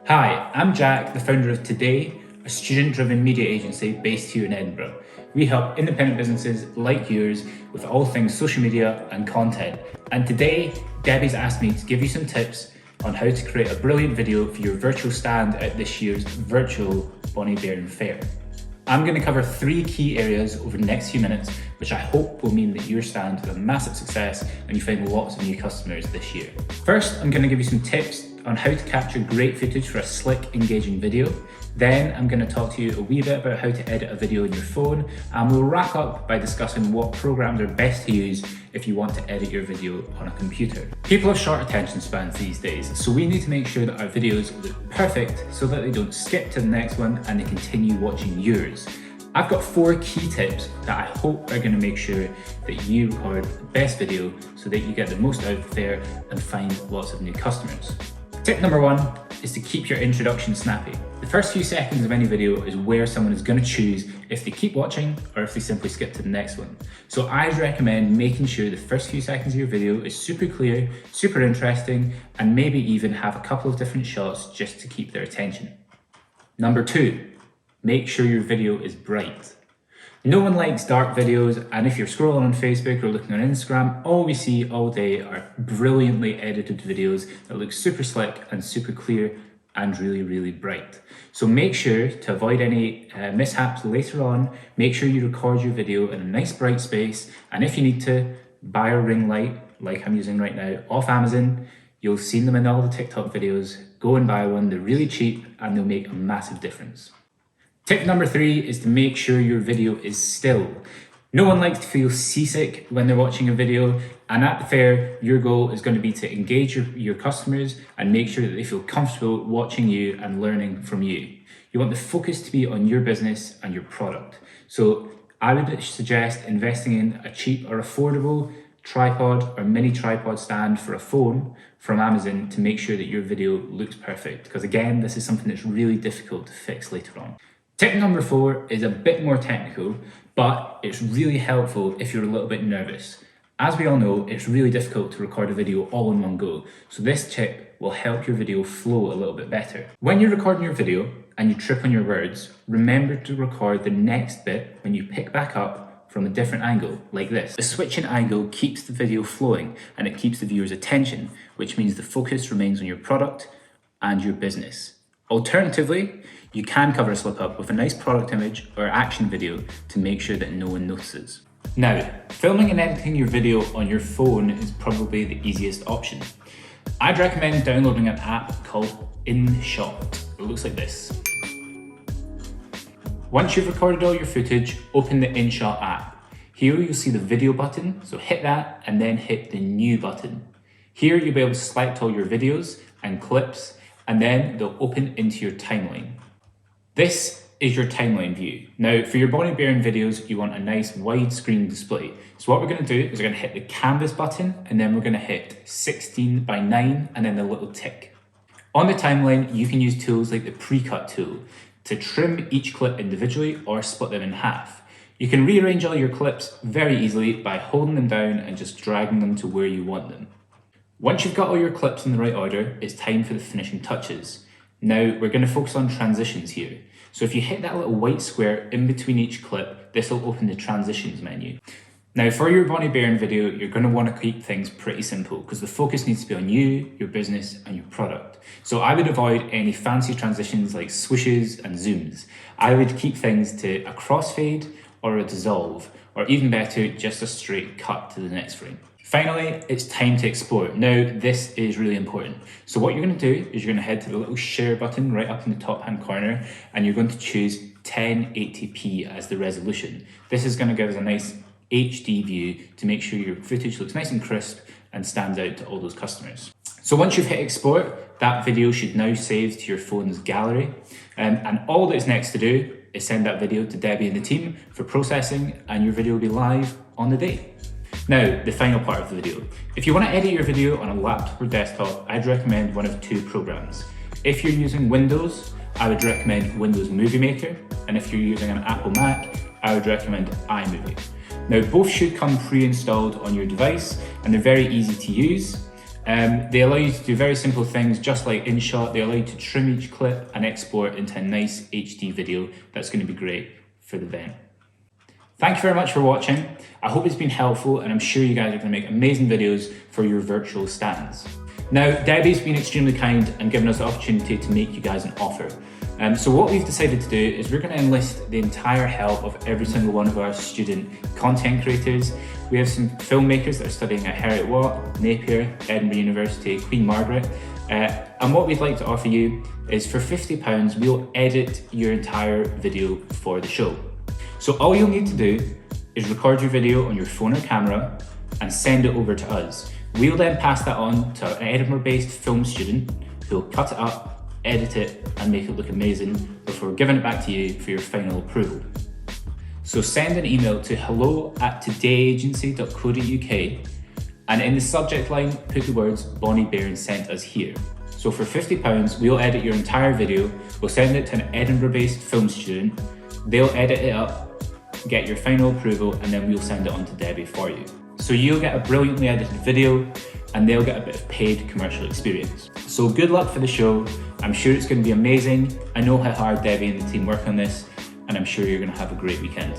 Hi, I'm Jack, the founder of Today, a student-driven media agency based here in Edinburgh. We help independent businesses like yours with all things social media and content. And today, Debbie's asked me to give you some tips on how to create a brilliant video for your virtual stand at this year's virtual Bairn fair. I'm going to cover 3 key areas over the next few minutes, which I hope will mean that your stand is a massive success and you find lots of new customers this year. First, I'm going to give you some tips on how to capture great footage for a slick, engaging video. Then I'm going to talk to you a wee bit about how to edit a video on your phone, and we'll wrap up by discussing what programs are best to use if you want to edit your video on a computer. People have short attention spans these days, so we need to make sure that our videos look perfect so that they don't skip to the next one and they continue watching yours. I've got 4 key tips that I hope are going to make sure that you record the best video so that you get the most out of the fair and find lots of new customers. Tip number 1 is to keep your introduction snappy. The first few seconds of any video is where someone is going to choose if they keep watching or if they simply skip to the next one. So I recommend making sure the first few seconds of your video is super clear, super interesting, and maybe even have a couple of different shots just to keep their attention. Number 2, make sure your video is bright. No one likes dark videos, and if you're scrolling on Facebook or looking on Instagram, all we see all day are brilliantly edited videos that look super slick and super clear and really, really bright. So make sure to avoid any mishaps later on, make sure you record your video in a nice bright space, and if you need to, buy a ring light like I'm using right now off Amazon. You'll have seen them in all the TikTok videos. Go and buy one, they're really cheap and they'll make a massive difference. Tip number 3 is to make sure your video is still. No one likes to feel seasick when they're watching a video, and at the fair, your goal is going to be to engage your customers and make sure that they feel comfortable watching you and learning from you. You want the focus to be on your business and your product. So I would suggest investing in a cheap or affordable tripod or mini tripod stand for a phone from Amazon to make sure that your video looks perfect. Because again, this is something that's really difficult to fix later on. Tip number 4 is a bit more technical, but it's really helpful if you're a little bit nervous. As we all know, it's really difficult to record a video all in one go, so this tip will help your video flow a little bit better. When you're recording your video and you trip on your words, remember to record the next bit when you pick back up from a different angle, like this. The switching angle keeps the video flowing and it keeps the viewer's attention, which means the focus remains on your product and your business. Alternatively, you can cover a slip up with a nice product image or action video to make sure that no one notices. Now, filming and editing your video on your phone is probably the easiest option. I'd recommend downloading an app called InShot. It looks like this. Once you've recorded all your footage, open the InShot app. Here you'll see the video button, so hit that and then hit the new button. Here you'll be able to select all your videos and clips, and then they'll open into your timeline. This is your timeline view. Now, for your Bairn videos, you want a nice widescreen display. So what we're going to do is we're going to hit the canvas button, and then we're going to hit 16:9 and then the little tick. On the timeline, you can use tools like the pre-cut tool to trim each clip individually or split them in half. You can rearrange all your clips very easily by holding them down and just dragging them to where you want them. Once you've got all your clips in the right order, it's time for the finishing touches. Now, we're going to focus on transitions here. So if you hit that little white square in between each clip, this will open the transitions menu. Now, for your Bairn video, you're going to want to keep things pretty simple because the focus needs to be on you, your business, and your product. So I would avoid any fancy transitions like swooshes and zooms. I would keep things to a crossfade or a dissolve, or even better, just a straight cut to the next frame. Finally, it's time to export. Now, this is really important. So what you're going to do is you're going to head to the little share button right up in the top hand corner, and you're going to choose 1080p as the resolution. This is going to give us a nice HD view to make sure your footage looks nice and crisp and stands out to all those customers. So once you've hit export, that video should now save to your phone's gallery. And all that's next to do is send that video to Debbie and the team for processing, and your video will be live on the day. Now, the final part of the video. If you want to edit your video on a laptop or desktop, I'd recommend one of 2 programs. If you're using Windows, I would recommend Windows Movie Maker, and if you're using an Apple Mac, I would recommend iMovie. Now, both should come pre-installed on your device, and they're very easy to use. They allow you to do very simple things, just like InShot. They allow you to trim each clip and export into a nice HD video that's going to be great for the event. Thank you very much for watching. I hope it's been helpful, and I'm sure you guys are going to make amazing videos for your virtual stands. Now, Debbie's been extremely kind and given us the opportunity to make you guys an offer. So what we've decided to do is we're going to enlist the entire help of every single one of our student content creators. We have some filmmakers that are studying at Heriot-Watt, Napier, Edinburgh University, Queen Margaret. And what we'd like to offer you is for £50, we'll edit your entire video for the show. So all you'll need to do is record your video on your phone or camera and send it over to us. We'll then pass that on to an Edinburgh-based film student who'll cut it up, edit it, and make it look amazing before giving it back to you for your final approval. So send an email to hello@todayagency.co.uk, and in the subject line, put the words Bonnie Bairn sent us here. So for £50, we'll edit your entire video, we'll send it to an Edinburgh-based film student, they'll edit it up, get your final approval, and then we'll send it on to Debbie for you. So you'll get a brilliantly edited video, and they'll get a bit of paid commercial experience. So good luck for the show. I'm sure it's going to be amazing. I know how hard Debbie and the team work on this, and I'm sure you're going to have a great weekend.